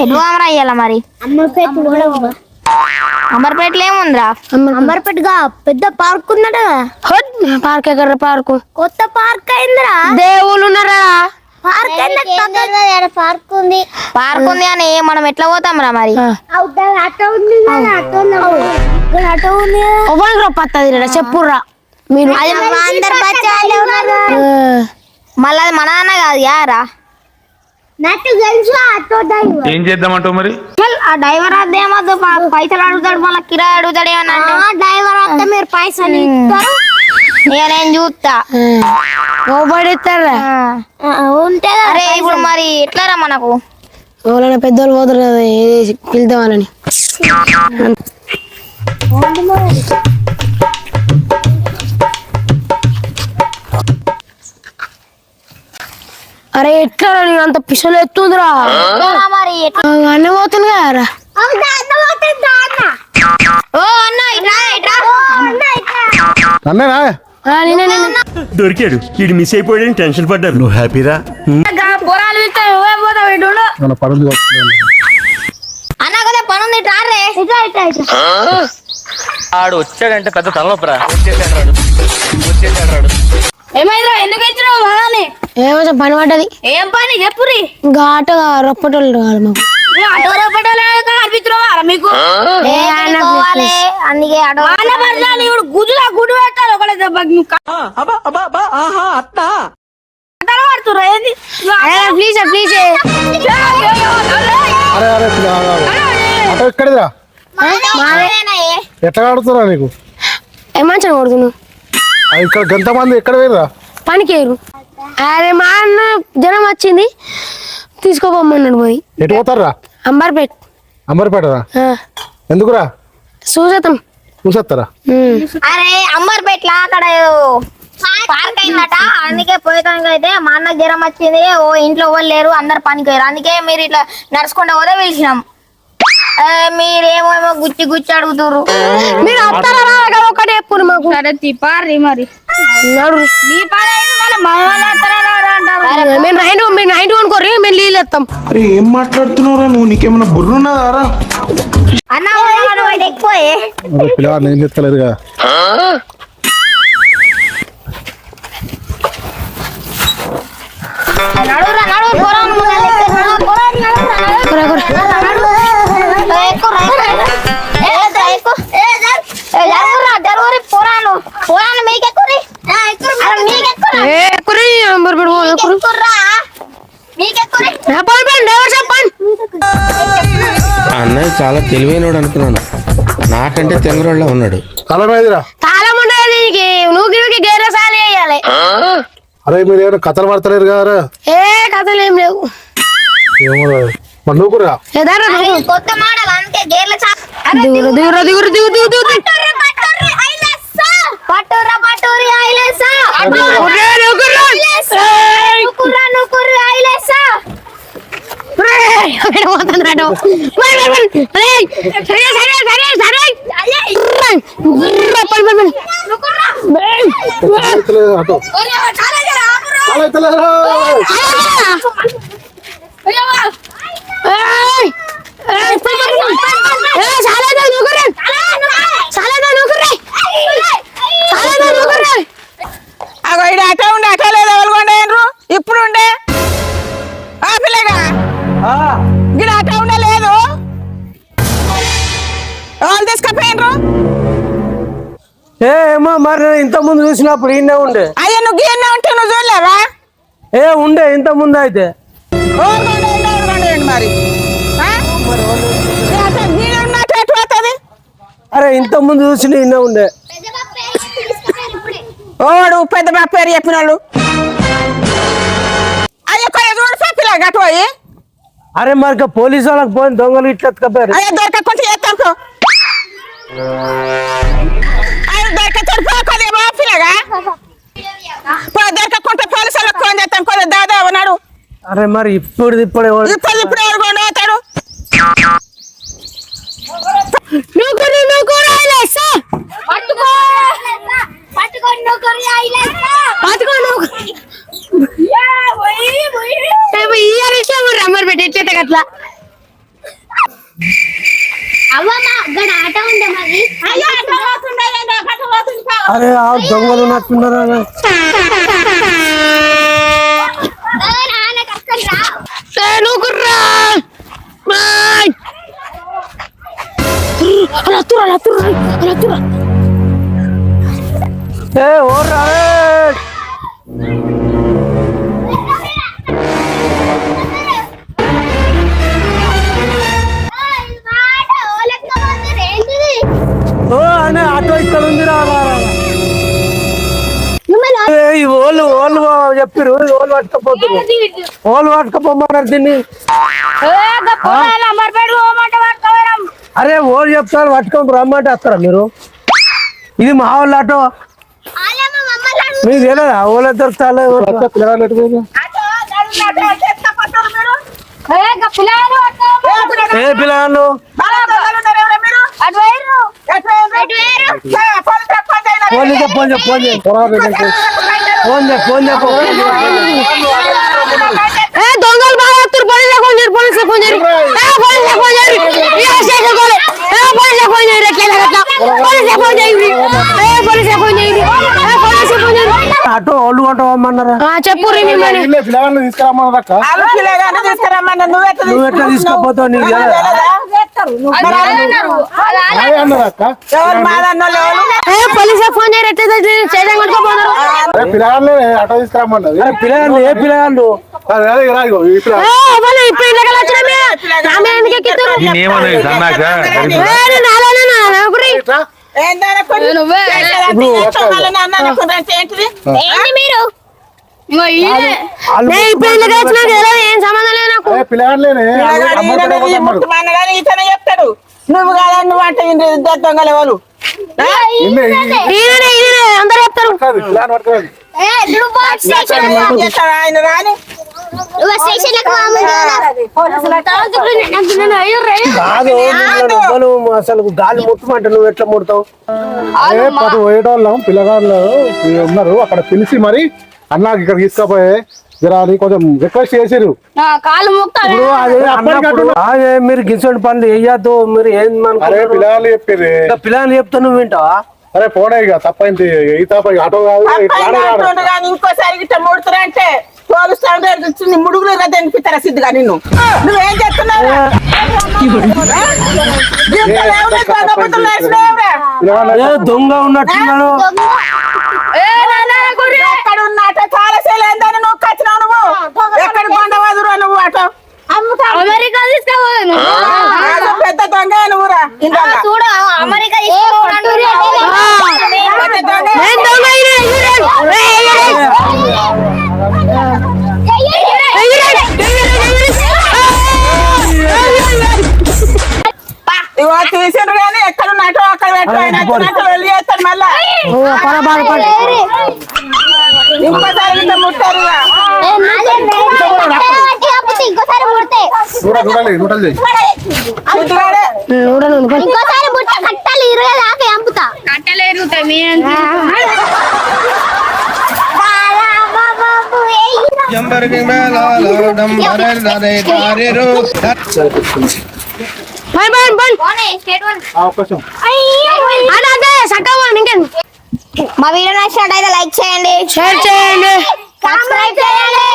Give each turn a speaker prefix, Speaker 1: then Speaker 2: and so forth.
Speaker 1: ఎటు అమరా అయ్యాల మరి అమర్పేటలో ఏముందిరా
Speaker 2: అంబర్పేటగా పెద్ద పార్క్ ఉందట
Speaker 3: పార్క్ ఎక్కడ పార్కు
Speaker 2: కొత్త పార్క్ అయిందిరా
Speaker 3: దేవుళ్ళు ఉన్నారా
Speaker 2: పార్క్ పార్క్ ఉంది
Speaker 1: పార్క్ ఉంది అని మనం ఎట్లా పోతాం రా మరి
Speaker 2: ఆటో ఉంది ఆటో ఉంది
Speaker 3: పత్తది చెప్పుర్రా మీరు
Speaker 2: అందరు బచ్చాలే ఉన్నారు
Speaker 1: మళ్ళీ అది మన అన్న కాదు యారా
Speaker 2: నాకు తెలుసు ఆటో డ్రైవర్
Speaker 4: ఏం చేద్దామంటావు మరి
Speaker 1: ఆ డ్రైవర్ అదేమో పైసలు అడుగుతాడు మళ్ళీ కిరాయి అడుగుతాడు ఏమన్నా
Speaker 2: డ్రైవర్ వస్తే మీరు పైసలు ఇస్తారు
Speaker 1: నేను చూస్తా
Speaker 3: ఓబడిస్తారా
Speaker 2: ఉంటే
Speaker 1: అరే ఇప్పుడు మరి ఎట్లారా మనకు
Speaker 3: ఎవరైనా పెద్దోళ్ళు పోతారు కదా పిలుద్దాం వాళ్ళని అరే ఎట్లా నేను అంత పిసలు ఎత్తుందిరా
Speaker 1: మరి
Speaker 3: అన్న పోతుంది కదరా
Speaker 1: ఓ అన్న ఇట్రా ఇట్రా
Speaker 4: అన్నేనా
Speaker 5: దొరికాడు వీడు మిస్ అయిపోయాడని టెన్షన్ పడ్డారు.
Speaker 4: నువ్వు హ్యాపీరా
Speaker 3: పొరాలు
Speaker 4: మన పనులు
Speaker 1: అన్న కదా పని ఉంది ఇట్రా రే
Speaker 6: ఆడు వచ్చాడంటే పెద్ద తలనొప్పరా.
Speaker 1: ఏమైందిరా ఎందుకు ఇచ్చినావు బాగానే
Speaker 3: ఏమో పని పడ్డది
Speaker 1: ఏం పని చెప్పురి
Speaker 3: ఘాట రొప్పటోళ్ళు కాదు మాకు
Speaker 1: మీకు అందుకే గుజులా గుడి పెట్టాలి ఒకళ్ళ దెబ్బకి
Speaker 3: ప్లీజ్ ప్లీజ్
Speaker 4: అరే అరే ఆటో ఎక్కడిదిరా ఎట్లా ఆడుతురా నీకు
Speaker 3: ఏమంటాను కొడుతున్నావు
Speaker 4: ఇక్కడ ఎంతమంది ఎక్కడ పోయిరా
Speaker 3: పనికేరు అరే మా అన్న జ్వరం వచ్చింది తీసుకోపోమన్నాడు పోయి
Speaker 4: ఎటు పోతారా
Speaker 3: అంబర్పేట్
Speaker 4: అంబర్పేటరా ఎందుకురా
Speaker 3: చూసేద్దాం
Speaker 4: చూసేస్తారా
Speaker 1: అరే అంబర్పేట్ల అక్కడ పార్క్ అయిందట అందుకే పోయేటానికి అయితే మా అన్న జ్వరం వచ్చింది ఓ ఇంట్లో ఎవరు లేరు అందరు పనికి పోయారు అందుకే మీరు ఇట్లా నడుచుకుంటూ పోతే పిలిచినాం మీరేమో గుచ్చి గుచ్చి అడుగుతారు
Speaker 3: మీరు వస్తారా ఒకటే ఎప్పుడు మాకు
Speaker 1: సరే తిప్పారి మరి
Speaker 3: మేము నైన్ అనుకోరు మేము నీళ్ళు ఎత్తాం
Speaker 7: అరే ఏం మాట్లాడుతున్నావురా నువ్వు? నీకేమన్నా బుర్రున్నదారా?
Speaker 1: అన్న ఎక్కువే
Speaker 4: పిల్లగా నేను ఎత్తలేదు కదా
Speaker 1: నడురా నడు
Speaker 8: అన్నయ్య చాలా తెలివైనడు అనుకున్నాను, నాకంటే తెంగరోళ్ళ ఉన్నాడు.
Speaker 4: తలమేదిరా
Speaker 3: తాళం ఉండేది నువ్వు గేర సాలి వేయాలి.
Speaker 4: అరే మీరు ఏమైనా కథలు పడతలేరు కదరా
Speaker 3: ఏ కథలు ఏం లేవు
Speaker 4: ఏమో పండుగరా
Speaker 1: కొత్త మోడల్ అందుకే గేర్ల పట్టురా పట్టురి ఐలేసా
Speaker 4: ఆటో
Speaker 9: అగో ఇది అట్లా ఉండే అట్లా లేదు ఎవరు కొండరు ఇప్పుడు ఉండే ఆ పిల్లగా గిడ అట్లా ఉండే లేదు వాళ్ళు తీసుకపోయినరు.
Speaker 5: ఏమో మరి ఇంత ముందు చూసినప్పుడు ఈయన ఉండే.
Speaker 9: అయ్యా నువ్వు గీయనే ఉంటే నువ్వు చూడలేవా?
Speaker 5: ఉండే ఇంత ముందు అయితే
Speaker 9: మరి
Speaker 5: అరే ఇంత ముందు చూసిన ఈయన ఉండే.
Speaker 9: ఓడు పెద్ద బాబు పేరు చెప్పిన వాళ్ళు అయ్యా చూడు పిల్లగా గట్టు పోయి
Speaker 5: అరే మరి పోలీసు వాళ్ళకి పోయిన దొంగలు ఇట్లా ఎత్తుకపోయారు.
Speaker 9: అయ్యా దొరకకుంటే చేస్తాం దొరకదేమో పిల్లగా దొరకకుంటే పోలీసు వాళ్ళకి ఫోన్ చేస్తాం కొంచెం దాదా ఉన్నాడు.
Speaker 5: అరే మరి ఇప్పుడు
Speaker 9: ఇప్పుడు ఎవరు కొండతాడు?
Speaker 3: అమర్పేట ఎట్లా అరే ఆ దొంగలు ఉన్నట్టున్నారా ఆటో ఇక్కడ ఉంది ఓళ్ళు చెప్పిరు ఓళ్ళు పట్టుకపోతున్నారు ఓళ్ళు పట్టుకపోమన్నారు దీన్ని అరే ఓళ్ళు చెప్తారు పట్టుకొని రమ్మంటే వస్తారా మీరు ఇది మా వాళ్ళు ఆటో మీకు తెలియదా ఓళ్ళ దొరుకుతారు ఏ పిల్లలు దొంగలు బాగా ఆటో వాళ్ళు కొంటామన్నారా చెప్పు
Speaker 4: పిల్లగాళ్ళు తీసుకురామన్నారక్క
Speaker 9: నువ్వు
Speaker 3: ఎట్లా తీసుకోపోతావు నీకు పోలీసు ఫోన్
Speaker 4: అరే పిల్లగాళ్ళే ఆటో తీసుకురామన్నది
Speaker 3: పిల్లగాళ్ళు ఏ పిల్లగాళ్ళు ఏం సంబంధం లేదు నాకు
Speaker 4: పిల్లగాళ్ళేనే
Speaker 9: చెప్తాడు నువ్వు కాదా నువ్వు అంటే దొంగలు ఎవరు
Speaker 3: అందరూ చెప్తారు
Speaker 9: ఆయన రాని
Speaker 3: కాదు అసలు గాలి ముట్టమంటే నువ్వు ఎట్లా ముడతావు
Speaker 4: పది పోయేటోళ్ళం పిల్లగాళ్ళు ఉన్నారు అక్కడ పిలిచి మరి అన్నా ఇక్కడ తీసుకపోయే జరా అని కొంచెం రిక్వెస్ట్ చేసిరు
Speaker 3: ఇప్పుడు అదే మీరు గిసోటి పనులు వేయద్దు మీరు ఏం
Speaker 4: అరే పిల్లగాళ్ళు చెప్పారు
Speaker 3: పిల్లలు చెప్తా నువ్వు వింటావా
Speaker 4: అరే పోనే ఇక తప్పైంది ఈ తప్ప ఆటో కాదు
Speaker 9: కానీ ఇంకోసారి ఇట్లా ముడుతురా అంటే పోలీసు ముడుగులు తెనిపిస్తారా సిద్ధిగా నిన్ను నువ్వేం చేస్తున్నావు
Speaker 3: దొంగ ఉన్నట్టున్నాడు
Speaker 9: ఎక్కడ ఉన్నట్ట చాలా సేలు ఏందని నువ్వు కచ్చినావు నువ్వు ఎక్కడ కొండవదురు నువ్వు అట
Speaker 1: అమెరికా తీసుకోవాలి
Speaker 9: పెద్ద దొంగ నువ్వురా
Speaker 1: చూడు అమెరికా
Speaker 9: ఇవో తీసిండ్రు కానీ ఎక్కడ ఉన్నట్టు అక్కడ పెట్టు వెళ్ళి చేస్తాడు మళ్ళా ఇంకోసారి ఇట్లా ముట్టారు
Speaker 2: ఇంకోసారి ముడితే ఇంకోసారి ముట్ట కట్టాలి 20 దాకా చంపుతా
Speaker 1: కట్టలేరు
Speaker 2: మా వీడియో నచ్చినట్టయితే లైక్ చేయండి
Speaker 3: షేర్ చేయండి
Speaker 2: సబ్స్క్రైబ్ చేయండి